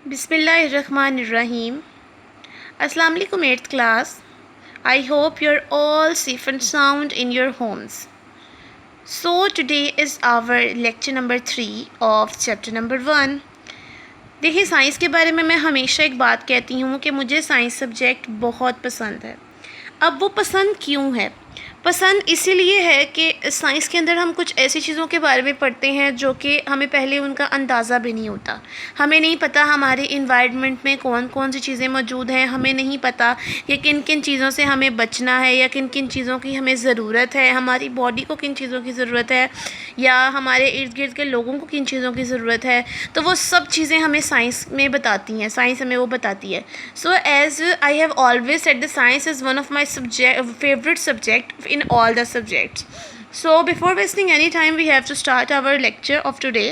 Bismillahirrahmanirrahim. Assalamu alaikum 8th class. I hope you're all safe and sound in your homes. So today is our lecture number 3 of chapter number 1. देखिए, science के बारे में मैं हमेशा एक बात कहती हूँ कि मुझे साइंस सब्जेक्ट बहुत पसंद है। अब वो पसंद क्यों है? पसंद इसीलिए है कि साइंस के अंदर हम कुछ ऐसी चीज़ों के बारे में पढ़ते हैं जो कि हमें पहले उनका अंदाज़ा भी नहीं होता। हमें नहीं पता हमारे इन्वायरमेंट में कौन कौन सी चीज़ें मौजूद हैं, हमें नहीं पता कि किन किन चीज़ों से हमें बचना है या किन किन चीज़ों की हमें ज़रूरत है, हमारी बॉडी को किन चीज़ों की ज़रूरत है या हमारे इर्द गिर्द के लोगों को किन चीज़ों की ज़रूरत है। तो वो सब चीज़ें हमें साइंस में बताती हैं, साइंस हमें वो बताती है। So as I have always said the science is one of my favourite subject in all the subjects. So before wasting any time, we have to start our lecture of today.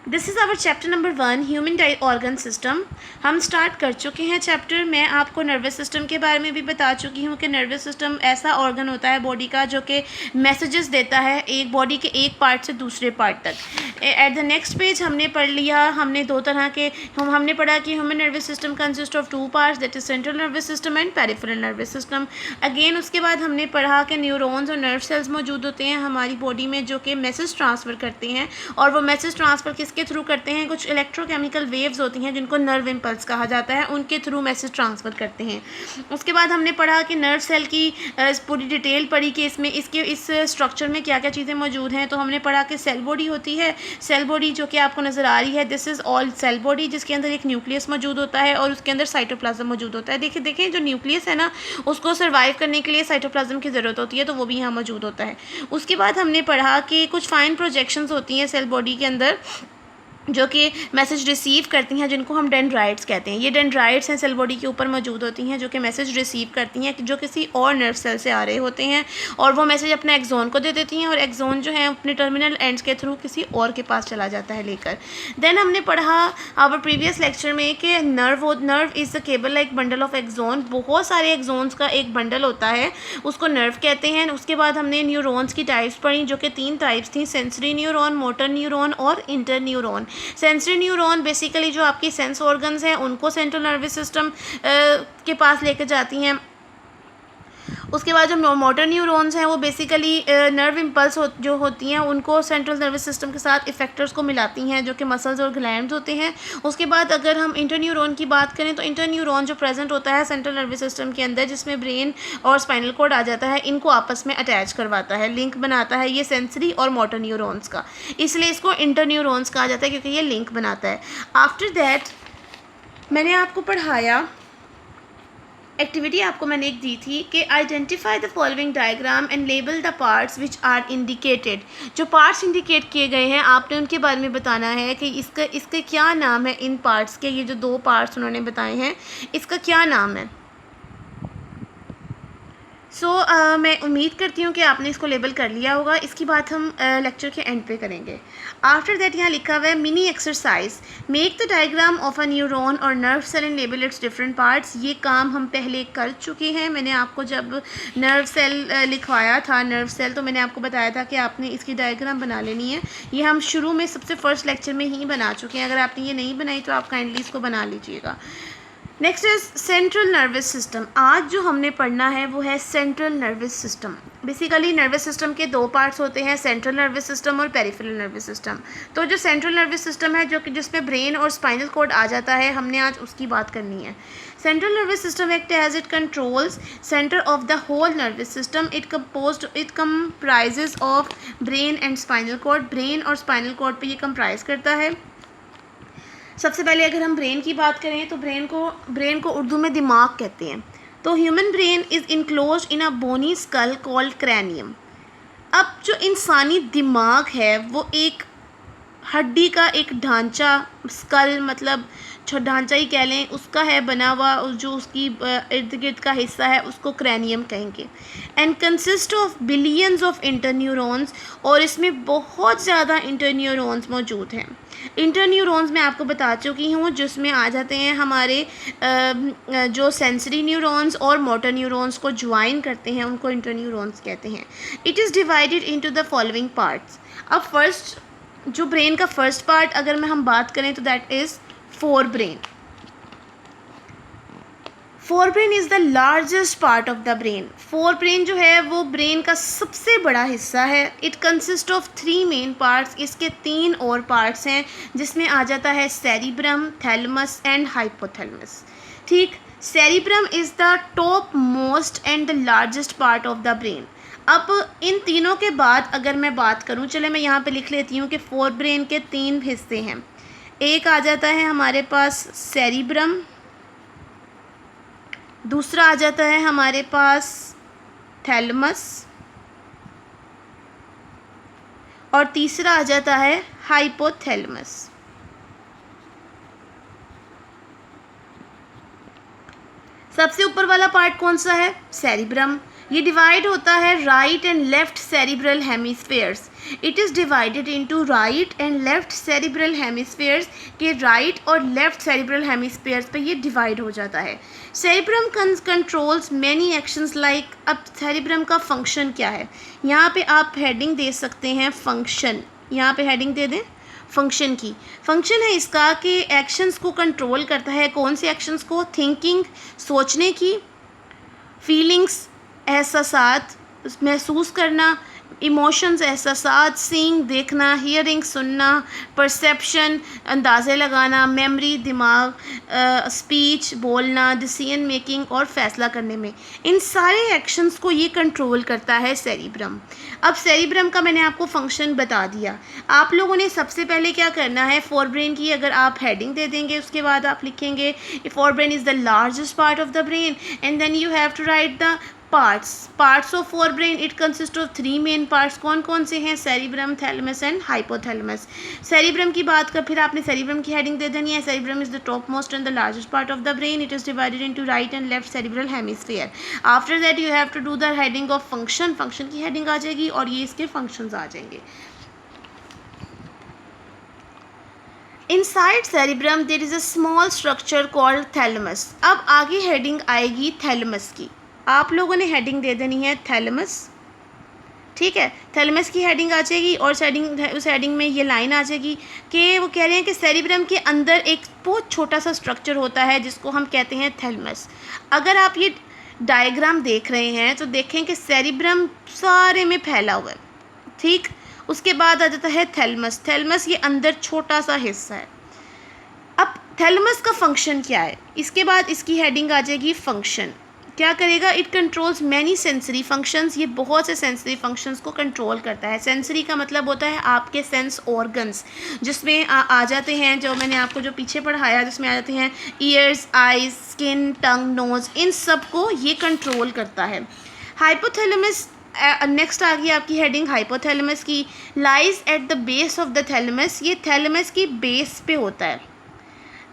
This is our chapter number 1 human organ system. हम start कर चुके हैं chapter. मैं आपको nervous system के बारे में भी बता चुकी हूँ कि नर्वस सिस्टम ऐसा ऑर्गन होता है बॉडी का जो कि मैसेजेस देता है एक बॉडी के एक पार्ट से दूसरे पार्ट तक। एट द नेक्स्ट पेज हमने पढ़ लिया, हमने दो तरह के हमने पढ़ा कि human nervous system consist of 2 parts, that is central nervous system and peripheral nervous system. Again उसके बाद हमने पढ़ा कि न्यूरॉन्स और नर्व सेल्स मौजूद होते हैं हमारी बॉडी में जो कि मैसेज ट्रांसफ़र करते हैं, और वो मैसेज ट्रांसफ़र किसके थ्रू करते हैं? कुछ इलेक्ट्रोकेमिकल वेव्स होती हैं जिनको नर्व इम्पल्स कहा जाता है, उनके थ्रू मैसेज ट्रांसफ़र करते हैं। उसके बाद हमने पढ़ा कि नर्व सेल की पूरी डिटेल पढ़ी कि इसमें इस स्ट्रक्चर में क्या क्या चीज़ें मौजूद हैं। तो हमने पढ़ा कि सेल बॉडी होती है, सेल बॉडी जो कि आपको नज़र आ रही है, this is all cell body, जिसके अंदर एक न्यूक्लियस मौजूद होता है और उसके अंदर साइटोप्लाज्म मौजूद होता है। देखिए जो न्यूक्लियस है ना, उसको सर्वाइव करने के लिए साइटोप्लाज्म की ज़रूरत होती है, तो वो भी यहाँ मौजूद होता है। उसके बाद हमने पढ़ा कि कुछ फाइन प्रोजेक्शंस होती हैं सेल बॉडी के अंदर जो कि मैसेज रिसीव करती हैं, जिनको हम डेंड्राइट्स कहते हैं। ये डेंड्राइट्स हैं सेल बॉडी के ऊपर मौजूद होती हैं जो कि मैसेज रिसीव करती हैं जो किसी और नर्व सेल से आ रहे होते हैं, और वो मैसेज अपने एक्सोन को दे देती हैं और एक्सोन जो है अपने टर्मिनल एंड्स के थ्रू किसी और के पास चला जाता है लेकर। देन हमने पढ़ा आवर प्रीवियस लेक्चर में कि nerve is the cable like bundle of axon. बहुत सारे एक्सोन्स का एक बंडल होता है, उसको नर्व कहते हैं। उसके बाद हमने न्यूरॉन्स की टाइप्स पढ़ी जो कि 3 टाइप्स थी, सेंसरी न्यूरॉन, मोटर न्यूरॉन और inter neuron. Sensory neuron basically जो आपकी सेंस ऑर्गन्स हैं उनको सेंट्रल नर्वस सिस्टम के पास लेकर जाती हैं। उसके बाद जो मोटर न्यूरॉन्स हैं वो बेसिकली नर्व इम्पल्स जो होती हैं उनको सेंट्रल नर्वस सिस्टम के साथ इफेक्टर्स को मिलाती हैं जो कि मसल्स और ग्लैंड्स होते हैं। उसके बाद अगर हम इंटर न्यूरॉन की बात करें तो इंटर न्यूरॉन जो प्रेजेंट होता है सेंट्रल नर्वस सिस्टम के अंदर, जिसमें ब्रेन और स्पाइनल कॉर्ड आ जाता है, इनको आपस में अटैच करवाता है, लिंक बनाता है ये सेंसरी और मोटर न्यूरॉन्स का, इसलिए इसको इंटर न्यूरॉन्स कहा जाता है क्योंकि ये लिंक बनाता है। आफ्टर दैट मैंने आपको पढ़ाया एक्टिविटी, आपको मैंने एक दी थी कि identify the following diagram and label the parts which are indicated. जो पार्ट्स इंडिकेट किए गए हैं आपने उनके बारे में बताना है कि इसका क्या नाम है। इन पार्ट्स के ये जो 2 पार्ट्स उन्होंने बताए हैं इसका क्या नाम है। मैं उम्मीद करती हूँ कि आपने इसको लेबल कर लिया होगा। इसकी बात हम लेक्चर के एंड पे करेंगे। आफ्टर दैट यहाँ लिखा हुआ है mini exercise, make the diagram of a neuron और nerve cell and label its different parts. ये काम हम पहले कर चुके हैं। मैंने आपको जब नर्व सेल लिखवाया था, नर्व सेल, तो मैंने आपको बताया था कि आपने इसकी डायग्राम बना लेनी है। ये हम शुरू में सबसे फर्स्ट लेक्चर में ही बना चुके हैं। अगर आपने ये नहीं बनाई तो आप काइंडली इसको बना लीजिएगा। Next is central nervous system. आज जो हमने पढ़ना है वो है central nervous system. Basically nervous system के 2 पार्ट्स होते हैं, सेंट्रल नर्वस सिस्टम और पेरिफेरल नर्वस सिस्टम। तो जो सेंट्रल नर्वस सिस्टम है जो कि जिसमें ब्रेन और स्पाइनल कॉर्ड आ जाता है, हमने आज उसकी बात करनी है। Central nervous system act as it controls centre of the whole nervous system. It comprises of brain and spinal cord. Brain और स्पाइनल कॉर्ड पे ये कंप्राइज करता है। सबसे पहले अगर हम ब्रेन की बात करें तो ब्रेन को उर्दू में दिमाग कहते हैं। तो human brain is enclosed in a bony skull called cranium. अब जो इंसानी दिमाग है वो एक हड्डी का एक ढांचा, स्कल मतलब ढांचा ही कह लें, उसका है बना हुआ, जो उसकी इर्द गिर्द का हिस्सा है उसको क्रैनियम कहेंगे। And consist of billions of interneurons, और इसमें बहुत ज़्यादा इंटरन्यूरॉन्स मौजूद हैं। इंटरन्यूरॉन्स मैं आपको बता चुकी हूँ जिसमें आ जाते हैं हमारे जो सेंसरी न्यूरॉन्स और मोटर न्यूरॉन्स को ज्वाइन करते हैं, उनको इंटरन्यूरॉन्स कहते हैं। It is divided into the following parts. अब फर्स्ट जो ब्रेन का फर्स्ट पार्ट अगर हम बात करें तो that is forebrain. Forebrain is the largest part of the brain. Forebrain जो है वो ब्रेन का सबसे बड़ा हिस्सा है. It consist of 3 main parts. इसके 3 और पार्ट्स हैं जिसमें आ जाता है सेरिब्रम, थैलेमस एंड हाइपोथैलेमस. ठीक, cerebrum is the top most and the largest part of the brain. अब इन तीनों के बाद अगर मैं बात करूं, चले मैं यहाँ पे लिख लेती हूँ कि फोरब्रेन के 3 हिस्से हैं. एक आ जाता है हमारे पास सेरिब्रम, दूसरा आ जाता है हमारे पास थैलेमस और तीसरा आ जाता है हाइपोथैलेमस. सबसे ऊपर वाला पार्ट कौन सा है? सेरिब्रम. ये डिवाइड होता है right and left cerebral hemispheres. It is divided into right and left cerebral hemispheres. के राइट और लेफ्ट सेरिब्रल हेमिस्फेयर्स पे ये डिवाइड हो जाता है. Cerebrum controls many actions like. अब सेरिब्रम का फंक्शन क्या है? यहाँ पे आप हेडिंग दे सकते हैं फंक्शन. यहाँ पे हेडिंग दे दें फंक्शन की. फंक्शन है इसका कि एक्शंस को कंट्रोल करता है. कौन से एक्शंस को? थिंकिंग, सोचने की, फीलिंग्स, एहसासात, महसूस करना, इमोशंस, एहसासात, सीइंग, देखना, हियरिंग, सुनना, परसेप्शन, अंदाज़े लगाना, मेमोरी, दिमाग, स्पीच, बोलना, डिसीजन मेकिंग और फैसला करने में. इन सारे एक्शंस को ये कंट्रोल करता है सेरिब्रम. अब सेरिब्रम का मैंने आपको फंक्शन बता दिया. आप लोगों ने सबसे पहले क्या करना है, फोरब्रेन की अगर आप हेडिंग दे देंगे उसके बाद आप लिखेंगे forebrain is the largest part of the brain and then you have to write the parts of forebrain. It consist of 3 main parts. कौन कौन से हैं? Cerebrum, thalamus and hypothalamus. Cerebrum की बात कर, फिर आपने सेरिब्रम की हेडिंग दे देनी है. Cerebrum is the top most and the largest part of the brain. It is divided into right and left cerebral hemisphere. After that you have to do the heading of function. Function की heading आ जाएगी और ये इसके functions आ जाएंगे. Inside cerebrum there is a small structure called thalamus. अब आगे heading आएगी थैलेमस की. आप लोगों ने हेडिंग दे देनी है थैलेमस. ठीक है, थैलेमस की हेडिंग आ जाएगी और उस हेडिंग में ये लाइन आ जाएगी कि वो कह रहे हैं कि सेरिब्रम के अंदर एक बहुत छोटा सा स्ट्रक्चर होता है जिसको हम कहते हैं थैलेमस. अगर आप ये डायग्राम देख रहे हैं तो देखें कि सेरिब्रम सारे में फैला हुआ है. ठीक, उसके बाद आ जाता है थैलेमस. थैलेमस ये अंदर छोटा सा हिस्सा है. अब थैलेमस का फंक्शन क्या है? इसके बाद इसकी हेडिंग आ जाएगी फंक्शन. क्या करेगा? It controls many sensory functions. ये बहुत से सेंसरी फंक्शंस को कंट्रोल करता है. सेंसरी का मतलब होता है आपके सेंस ऑर्गन्स, जिसमें आ जाते हैं, जो मैंने आपको जो पीछे पढ़ाया जिसमें आ जाते हैं ईयर्स, आइज, स्किन, टंग, नोज़. इन सब को ये कंट्रोल करता है. हाइपोथैलेमस नेक्स्ट आ गई आपकी हेडिंग हाइपोथैलेमस की. Lies at the base of the thalamus. ये थैलेमस की बेस पे होता है.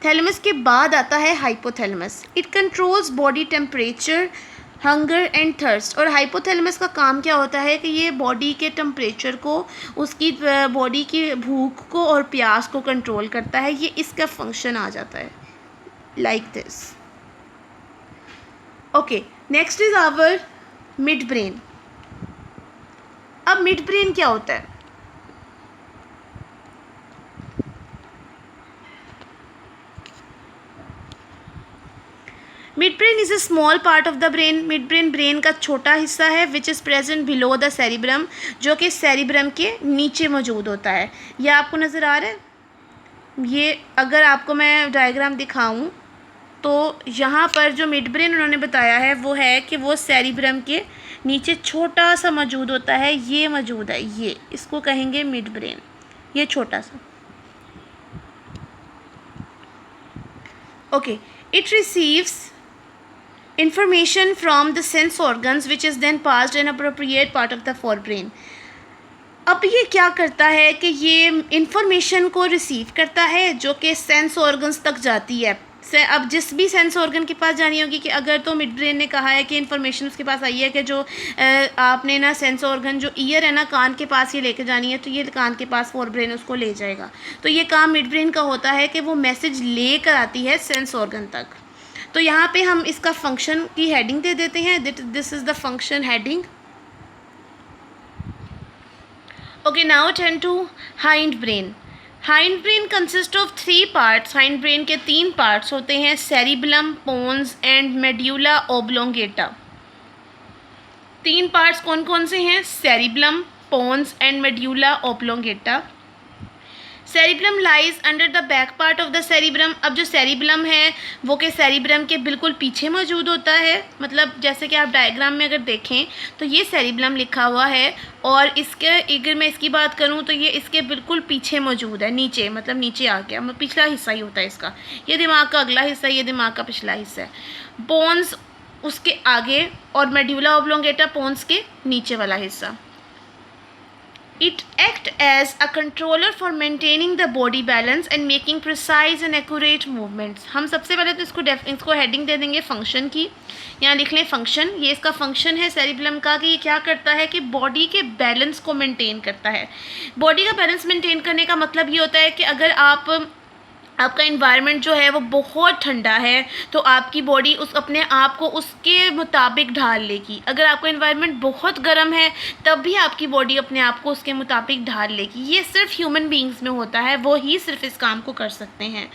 थैलेमस के बाद आता है hypothalamus. It controls body temperature, hunger and thirst. और हाइपोथैलेमस का काम क्या होता है कि ये बॉडी के टेम्परेचर को, उसकी बॉडी की भूख को और प्यास को कंट्रोल करता है. ये इसका फंक्शन आ जाता है like this. Okay, next is our mid brain. अब मिड ब्रेन क्या होता है? Mid brain is a small part of the brain. Mid brain brain का छोटा हिस्सा है which is present below the cerebrum, जो कि सेरिब्रम के नीचे मौजूद होता है. यह आपको नज़र आ रहा है? ये अगर आपको मैं डायग्राम दिखाऊं तो यहाँ पर जो मिड ब्रेन उन्होंने बताया है वो है कि वो सेरिब्रम के नीचे छोटा सा मौजूद होता है. ये मौजूद है, ये इसको कहेंगे मिड ब्रेन. ये छोटा सा. Okay, it receives information from the sense organs which is then passed an appropriate part of the forebrain. अब ये क्या करता है कि ये इंफॉर्मेशन को रिसीव करता है जो कि सेंस ऑर्गन्स तक जाती है. अब जिस भी सेंस ऑर्गन के पास जानी होगी, कि अगर तो मिड ब्रेन ने कहा है कि इन्फॉर्मेशन उसके पास आई है कि जो आपने ना सेंस ऑर्गन जो ईयर है ना कान के पास ये लेके जानी है, तो ये कान के पास फोर ब्रेन उसको ले जाएगा. तो ये काम मिड ब्रेन का होता है कि वो मैसेज लेकर आती है सेंस ऑर्गन तक. तो यहाँ पे हम इसका फंक्शन की हेडिंग दे देते हैं. This is the function heading. Okay, now turn to hind brain. Hind brain consist of 3 parts. Hind brain के 3 पार्ट्स होते हैं, cerebellum, pons and medulla oblongata. 3 parts कौन कौन से हैं? Cerebellum, pons and medulla oblongata. Cerebrum lies under the back part of the cerebrum. अब जो cerebrum है वो के सेरिब्रम के बिल्कुल पीछे मौजूद होता है, मतलब जैसे कि आप डायग्राम में अगर देखें तो ये सेरिब्रम लिखा हुआ है और इसके अगर मैं इसकी बात करूं तो ये इसके बिल्कुल पीछे मौजूद है, नीचे, मतलब नीचे आ गया, मतलब पिछला हिस्सा ही होता है इसका। ये दिमाग का अगला हिस्सा, ये दिमाग का पिछला हिस्सा है। बोन्स उसके आगे और मेड्यूला ओब्लोंगेटा पोन्स के नीचे वाला हिस्सा। It acts as a controller for maintaining the body balance and making precise and accurate movements। हम सबसे पहले तो इसको हेडिंग दे देंगे फंक्शन की। यहाँ लिख लें फंक्शन। ये इसका फंक्शन है सेरिब्रम का कि ये क्या करता है कि बॉडी के बैलेंस को मेंटेन करता है। बॉडी का बैलेंस मेंटेन करने का मतलब ये होता है कि अगर आपका इन्वायरमेंट जो है वो बहुत ठंडा है तो आपकी बॉडी अपने आप को उसके मुताबिक ढाल लेगी। अगर आपका इन्वायरमेंट बहुत गर्म है तब भी आपकी बॉडी अपने आप को उसके मुताबिक ढाल लेगी। ये सिर्फ ह्यूमन बीइंग्स में होता है, वो ही सिर्फ इस काम को कर सकते हैं।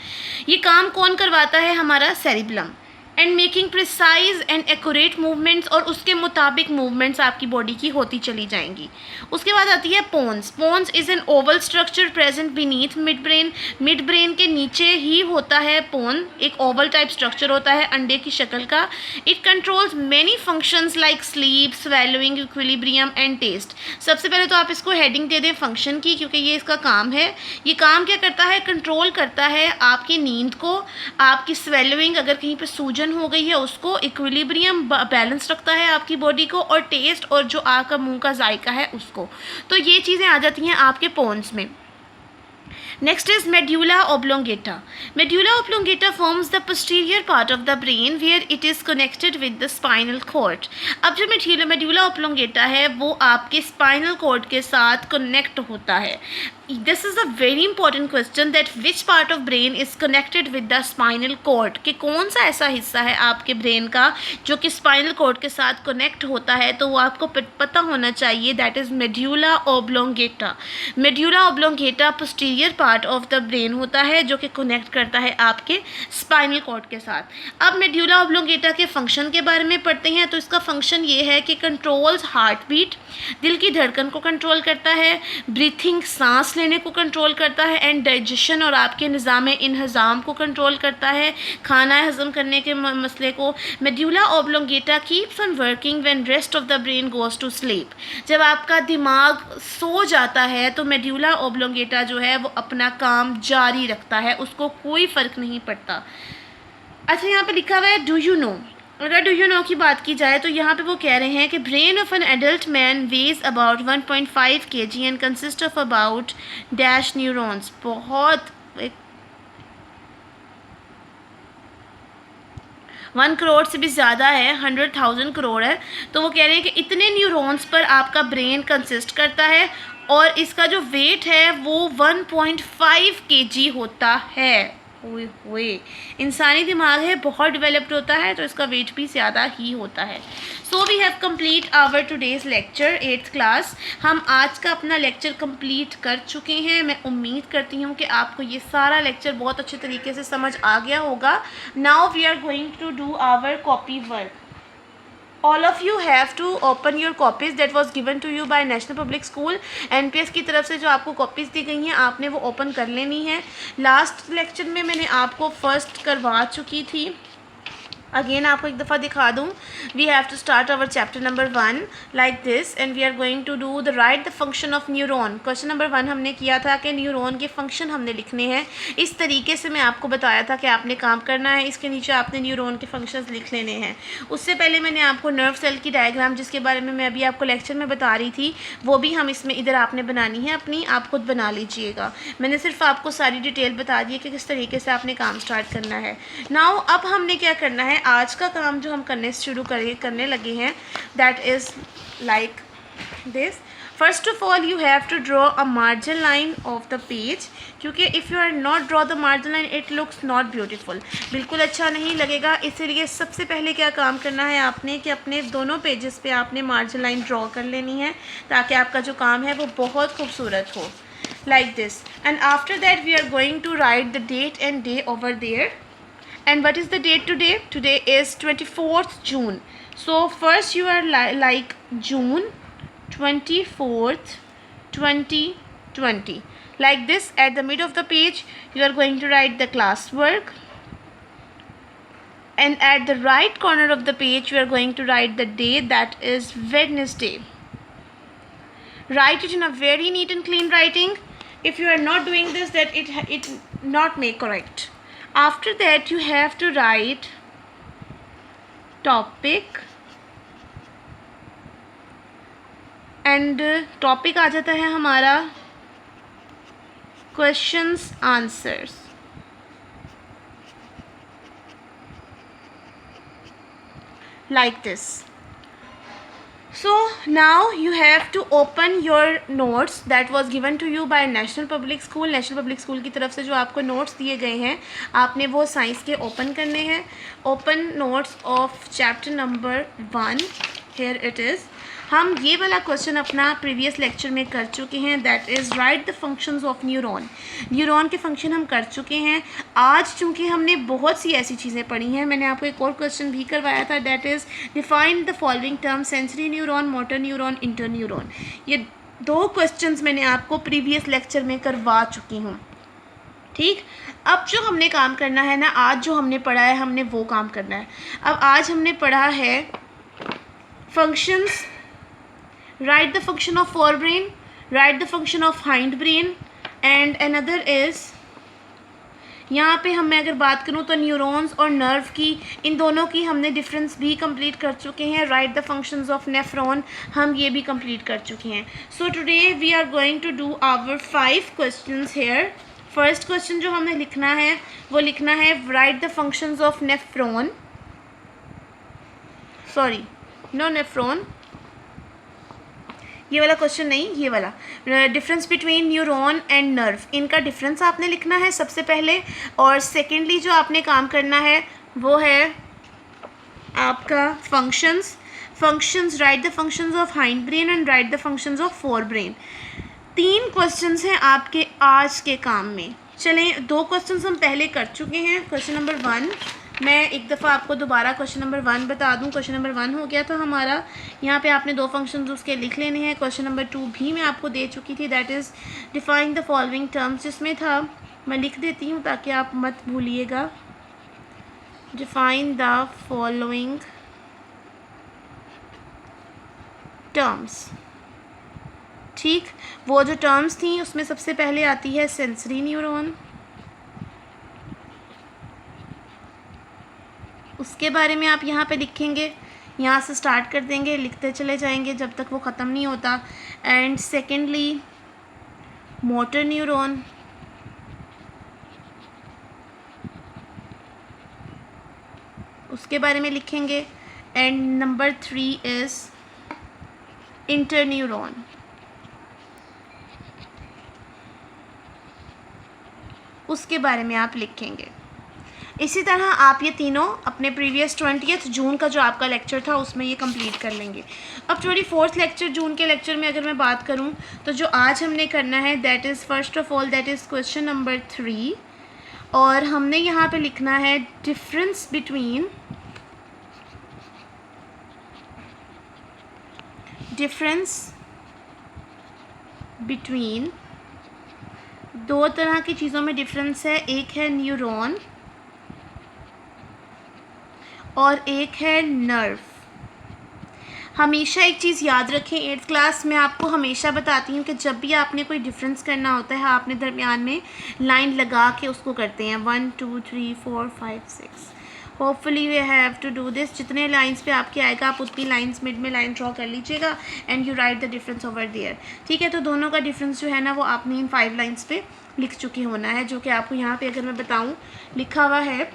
ये काम कौन करवाता है? हमारा cerebrum. And making precise and accurate movements, और उसके मुताबिक मूवमेंट्स आपकी बॉडी की होती चली जाएंगी। उसके बाद आती है pons. Pons is an oval structure present beneath mid brain. Mid brain के नीचे ही होता है पोन, एक ओवल टाइप स्ट्रक्चर होता है अंडे की शक्ल का। It controls many functions like sleep, swallowing, equilibrium and taste. सबसे पहले तो आप इसको हेडिंग दे दें फंक्शन की, क्योंकि ये इसका काम है। ये काम क्या करता है? कंट्रोल करता है आपकी नींद को, आपकी स्वेलोइंग, अगर कहीं पर सूजन हो गई है उसको, इक्विलिब्रियम बैलेंस रखता है आपकी बॉडी को, और टेस्ट और जो आपका मुंह का जायका है उसको। तो ये चीज़ें आ जाती हैं आपके पोन्स में। Next is medulla oblongata. Medulla oblongata forms the posterior part of the brain where it is connected with the spinal cord. अब जो medulla oblongata है वो आपके spinal cord के साथ connect होता है। This is a very important question that which part of brain is connected with the spinal cord, कि कौन सा ऐसा हिस्सा है आपके ब्रेन का जो कि स्पाइनल कॉर्ड के साथ कनेक्ट होता है, तो वो आपको पता होना चाहिए। That is medulla oblongata. Medulla oblongata posterior part of the brain होता है जो कि कनेक्ट करता है आपके स्पाइनल कॉर्ड के साथ। अब मेड्यूला ओब्लोंगेटा के फंक्शन के बारे में पढ़ते हैं। तो इसका फंक्शन ये है कि कंट्रोल्स हार्ट बीट, दिल की धड़कन को कंट्रोल करता है, ब्रीथिंग, सांस लेने को कंट्रोल करता है, एंड डाइजेशन और आपके निज़ाम इन्हज़ाम को कंट्रोल करता है, खाना हज़म करने के मसले को। Medulla oblongata keeps on working when rest of the brain goes to sleep. जब आपका दिमाग सो जाता है तो मेड्यूला ओब्लोंगेटा जो है वो अपना काम जारी रखता है, उसको कोई फ़र्क नहीं पड़ता। अच्छा, यहाँ पे लिखा हुआ है डू यू नो। अगर डू यू नो की बात की जाए तो यहाँ पे वो कह रहे हैं कि brain of an adult man ways about 1.5 kg and consist of about dash neurons. बहुत 1 करोड़ से भी ज़्यादा है, 100,000 करोड़ है। तो वो कह रहे हैं कि इतने न्यूरॉन्स पर आपका ब्रेन कंसिस्ट करता है और इसका जो वेट है वो 1.5 kg होता है। हुए इंसानी दिमाग है बहुत डेवलप्ड होता है तो इसका वेट भी ज़्यादा ही होता है। So we have complete our today's lecture 8th class. हम आज का अपना लेक्चर कंप्लीट कर चुके हैं। मैं उम्मीद करती हूँ कि आपको ये सारा लेक्चर बहुत अच्छे तरीके से समझ आ गया होगा। Now we are going to do our copy work. All of you have to open your copies that was given to you by National Public School। NPS की तरफ से जो आपको कॉपीज़ दी गई हैं आपने वो ओपन कर लेनी है। लास्ट लेक्चर में मैंने आपको फर्स्ट करवा चुकी थी। अगेन आपको एक दफ़ा दिखा दूँ। We have to start our chapter number 1 like this and we are going to do the write the function of neuron. Question number 1 हमने किया था कि न्यूरॉन के फंक्शन हमने लिखने हैं। इस तरीके से मैं आपको बताया था कि आपने काम करना है। इसके नीचे आपने न्यूरॉन के फंक्शंस लिख लेने हैं। उससे पहले मैंने आपको नर्व सेल की डायग्राम जिसके बारे में मैं अभी आपको लेक्चर में बता रही थी वो भी हम इसमें इधर आपने बनानी है अपनी, आप खुद बना लीजिएगा। मैंने सिर्फ आपको सारी डिटेल बता दी है कि किस तरीके से आपने काम स्टार्ट करना है। नाउ अब हमने क्या करना है, आज का काम जो हम करने लगे हैं that is like this. First of all you have to draw a margin line of the page, क्योंकि if you are not draw the margin line it looks not beautiful, बिल्कुल अच्छा नहीं लगेगा। इसीलिए सबसे पहले क्या काम करना है आपने कि अपने दोनों पेजेस पे आपने मार्जिन लाइन ड्रॉ कर लेनी है ताकि आपका जो काम है वो बहुत खूबसूरत हो। like this, and after that we are going to write the date and day over there. And what is the date today? Today is 24th June. So first you are like June 24th 2020, like this. At the mid of the page you are going to write the classwork, and at the right corner of the page you are going to write the day, that is Wednesday. Write it in a very neat and clean writing. If you are not doing this, that it not make correct. After that you have to write topic, and topic आ जाता है हमारा questions answers. Like this. So now you have to open your notes that was given to you by national public school. National public school की तरफ से जो आपको notes दिए गए हैं, आपने वो साइंस के ओपन करने हैं. Open notes of chapter number 1. Here it is. हम ये वाला क्वेश्चन अपना प्रीवियस लेक्चर में कर चुके हैं, that is right the functions of neuron. Neuron के फंक्शन हम कर चुके हैं. आज चूँकि हमने बहुत सी ऐसी चीज़ें पढ़ी हैं, मैंने आपको एक और क्वेश्चन भी करवाया था, that is define the following term, sensory neuron, motor neuron, inter neuron. ये 2 क्वेश्चंस मैंने आपको प्रीवियस लेक्चर में करवा चुकी हूँ. ठीक, अब जो हमने काम करना है ना, आज जो हमने पढ़ा है हमने वो काम करना है. अब आज हमने पढ़ा है functions. Write the function of forebrain, write the function of hindbrain, and another is, यहाँ पे हम मैं अगर बात करूँ तो न्यूरॉन्स और नर्व की, इन दोनों की हमने डिफरेंस भी कंप्लीट कर चुके हैं. Write the functions of nephron, हम ये भी कंप्लीट कर चुके हैं. So today we are going to do our 5 questions here. First question जो हमें लिखना है वो लिखना है write the functions of nephron, sorry no nephron, ये वाला क्वेश्चन नहीं, ये वाला difference between neuron and nerve, इनका डिफरेंस आपने लिखना है सबसे पहले. और सेकेंडली जो आपने काम करना है वो है आपका functions. Right the functions of hind brain and right the functions of fore brain. 3 questions हैं आपके आज के काम में. चलें, 2 क्वेश्चंस हम पहले कर चुके हैं. क्वेश्चन नंबर 1, मैं एक दफ़ा आपको दोबारा क्वेश्चन नंबर 1 बता दूं. क्वेश्चन नंबर 1 हो गया था हमारा. यहाँ पे आपने 2 फंक्शंस उसके लिख लेने हैं. क्वेश्चन नंबर 2 भी मैं आपको दे चुकी थी, that is define the following terms. जिसमें था, मैं लिख देती हूँ ताकि आप मत भूलिएगा, डिफाइन द फॉलोइंग टर्म्स. ठीक, वो जो टर्म्स थी उसमें सबसे पहले आती है सेंसरी न्यूरॉन. उसके बारे में आप यहाँ पे लिखेंगे, यहाँ से स्टार्ट कर देंगे, लिखते चले जाएंगे जब तक वो ख़त्म नहीं होता. And secondly motor neuron. उसके बारे में लिखेंगे. And number 3 is inter neuron. उसके बारे में आप लिखेंगे. इसी तरह आप ये तीनों अपने प्रीवियस 20 जून का जो आपका लेक्चर था उसमें ये कंप्लीट कर लेंगे. अब 24 लेक्चर, जून के लेक्चर में अगर मैं बात करूं तो जो आज हमने करना है that is first of all that is question number 3. और हमने यहाँ पे लिखना है डिफरेंस बिटवीन 2 तरह की चीज़ों में डिफरेंस है. एक है न्यूरॉन और एक है नर्व. हमेशा एक चीज़ याद रखें, 8th क्लास में आपको हमेशा बताती हूँ कि जब भी आपने कोई डिफरेंस करना होता है आपने दरमियान में लाइन लगा के उसको करते हैं. 1 2 3 4 5 6. Hopefully we have to do this. जितने लाइंस पे आपके आएगा आप उतनी लाइंस मिड में लाइन ड्रॉ कर लीजिएगा and you write the difference over there. ठीक है, तो दोनों का डिफरेंस जो है ना वो आपने इन 5 लाइंस पे लिख चुके होना है, जो कि आपको यहाँ पे अगर मैं बताऊँ लिखा हुआ है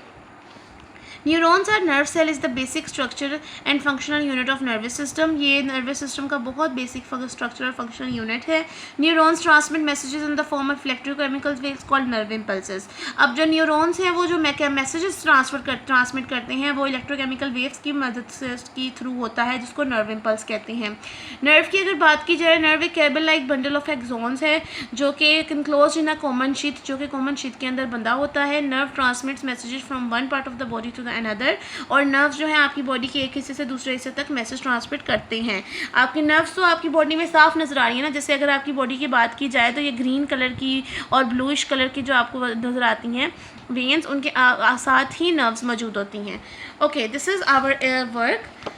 neurons are nerve cell is the basic structure and functional unit of nervous system. ये नर्वस सिस्टम का बहुत बेसिक स्ट्रक्चर और फंक्शनल यूनिट है। Neurons transmit messages in the form of electrochemical waves called nerve impulses. अब जो neurons हैं वो जो मैसेजेस ट्रांसमिट करते हैं वो इलेक्ट्रोकेमिकल वेव्स की मदद से की थ्रू होता है, जिसको नर्व इम्पल्स कहते हैं। नर्व की अगर बात की जाए, नर्व एक cable like bundle of axons है जो कि enclose in a common sheath, जो कि कॉमन शीथ के अंदर बंधा होता है। Nerve transmits messages from one part of the body to the another, और नर्व्स जो है आपकी बॉडी के एक हिस्से से दूसरे हिस्से तक मैसेज ट्रांसमिट करते हैं। आपकी नर्व्स तो आपकी बॉडी में साफ नज़र आ रही है ना, जैसे अगर आपकी बॉडी की बात की जाए तो ये ग्रीन कलर की और ब्लूइश कलर की जो आपको नज़र आती हैं वेन्स, उनके साथ ही नर्व्स मौजूद होती हैं। Okay, this is our work.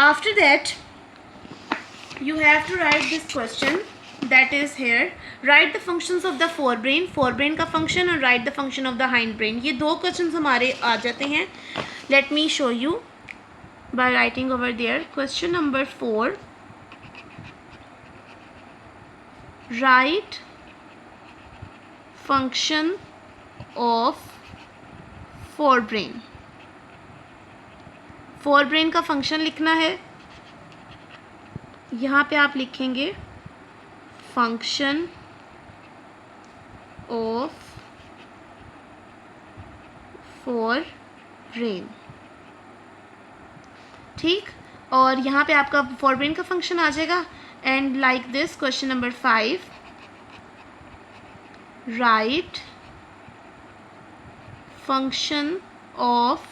After that you have to write this question that is here. Write the functions of the forebrain का function और write the function of the hindbrain। ये दो questions हमारे आ जाते हैं। Let me show you by writing over there. Question number 4, write function of forebrain। forebrain का function लिखना है। यहाँ पे आप लिखेंगे फंक्शन ऑफ फोरब्रेन, ठीक। और यहाँ पे आपका फोरब्रेन का फंक्शन आ जाएगा। And like this question number 5, right function of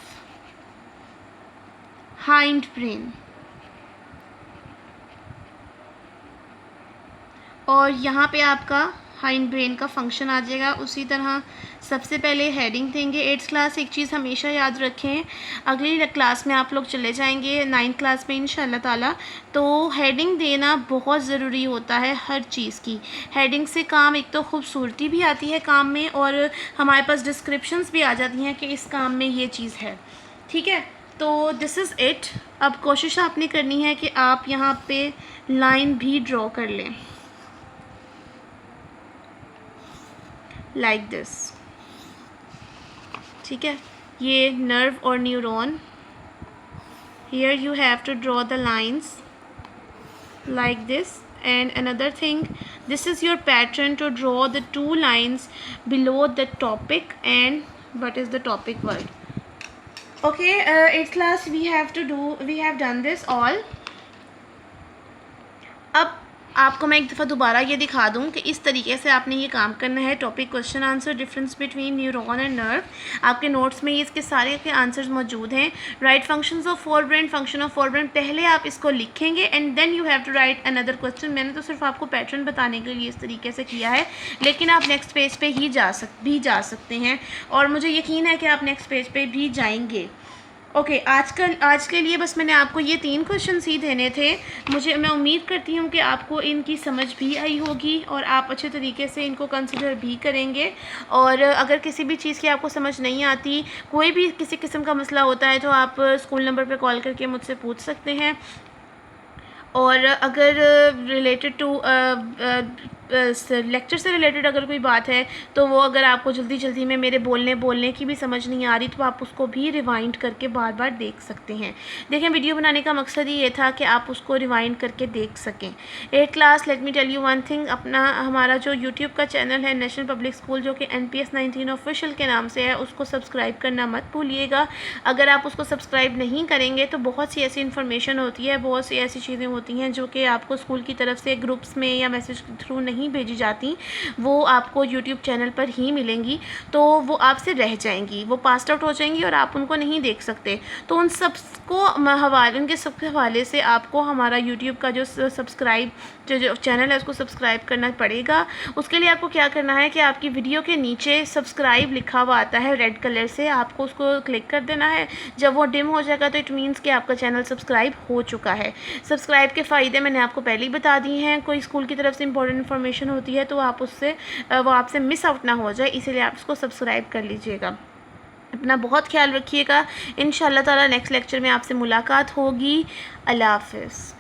hind brain. और यहाँ पे आपका हाइंड ब्रेन का फंक्शन आ जाएगा। उसी तरह सबसे पहले हेडिंग देंगे। 8th क्लास एक चीज़ हमेशा याद रखें, अगली क्लास में आप लोग चले जाएंगे 9th क्लास में इंशाल्लाह ताला, तो हेडिंग देना बहुत ज़रूरी होता है हर चीज़ की। हेडिंग से काम एक तो खूबसूरती भी आती है काम में, और हमारे पास डिस्क्रिप्शंस भी आ जाती हैं कि इस काम में ये चीज़ है, ठीक है। तो दिस इज़ इट। अब कोशिश आपने करनी है कि आप यहाँ पे लाइन भी ड्रॉ कर लें लाइक दिस, ठीक है। ये नर्व और neuron, here you have to draw the lines like this, and another thing, this is your pattern to draw the 2 lines below the topic and what is the topic word. Okay, 8th class we have done this all. अब आपको मैं एक दफ़ा दोबारा ये दिखा दूँ कि इस तरीके से आपने ये काम करना है। Topic, question answer, difference between neuron and nerve. आपके नोट्स में ये इसके सारे के आंसर्स मौजूद हैं। Write functions of forebrain, function of forebrain, पहले आप इसको लिखेंगे and then you have to write another question. मैंने तो सिर्फ आपको पैटर्न बताने के लिए इस तरीके से किया है, लेकिन आप नेक्स्ट पेज पे ही जा सकते हैं, और मुझे यकीन है कि आप नेक्स्ट पेज पे भी जाएंगे। ओके, आज के लिए बस मैंने आपको ये 3 क्वेश्चन ही देने थे। मैं उम्मीद करती हूँ कि आपको इनकी समझ भी आई होगी और आप अच्छे तरीके से इनको कंसिडर भी करेंगे। और अगर किसी भी चीज़ की आपको समझ नहीं आती, कोई भी किसी किस्म का मसला होता है, तो आप स्कूल नंबर पे कॉल करके मुझसे पूछ सकते हैं। और अगर रिलेटेड टू लेक्चर से रिलेटेड अगर कोई बात है, तो वो अगर आपको जल्दी में मेरे बोलने की भी समझ नहीं आ रही, तो आप उसको भी रिवाइंड करके बार बार देख सकते हैं। देखें, वीडियो बनाने का मकसद ही ये था कि आप उसको रिवाइंड करके देख सकें। 8th class, let me tell you one thing, हमारा जो यूट्यूब का चैनल है नेशनल पब्लिक स्कूल, जो कि NPS 19 ऑफिशियल के नाम से है, उसको सब्सक्राइब करना मत भूलिएगा। अगर आप उसको सब्सक्राइब नहीं करेंगे तो बहुत सी ऐसी इन्फॉर्मेशन होती है, बहुत सी ऐसी चीज़ें होती हैं जो कि आपको स्कूल की तरफ से ग्रुप्स में या मैसेज के थ्रू नहीं भेजी जाती, वो आपको यूट्यूब चैनल पर ही मिलेंगी, तो वो आपसे रह जाएंगी, वो पास आउट हो जाएंगी और आप उनको नहीं देख सकते। तो उन उनके सबके हवाले से आपको हमारा यूट्यूब का जो चैनल है उसको सब्सक्राइब करना पड़ेगा। उसके लिए आपको क्या करना है कि आपकी वीडियो के नीचे सब्सक्राइब लिखा हुआ आता है रेड कलर से, आपको उसको क्लिक कर देना है। जब वो डिम हो जाएगा तो इट मीन्स कि आपका चैनल सब्सक्राइब हो चुका है। सब्सक्राइब के फ़ायदे मैंने आपको पहले ही बता दी हैं। कोई स्कूल की तरफ से इंपॉर्टेंट इन्फॉर्मेशन होती है तो वो आपसे मिस आउट ना हो जाए, इसीलिए आप उसको सब्सक्राइब कर लीजिएगा। अपना बहुत ख्याल रखिएगा। इंशाअल्लाह ताला नेक्स्ट लेक्चर में आपसे मुलाकात होगी। अल्लाह हाफ़िज़।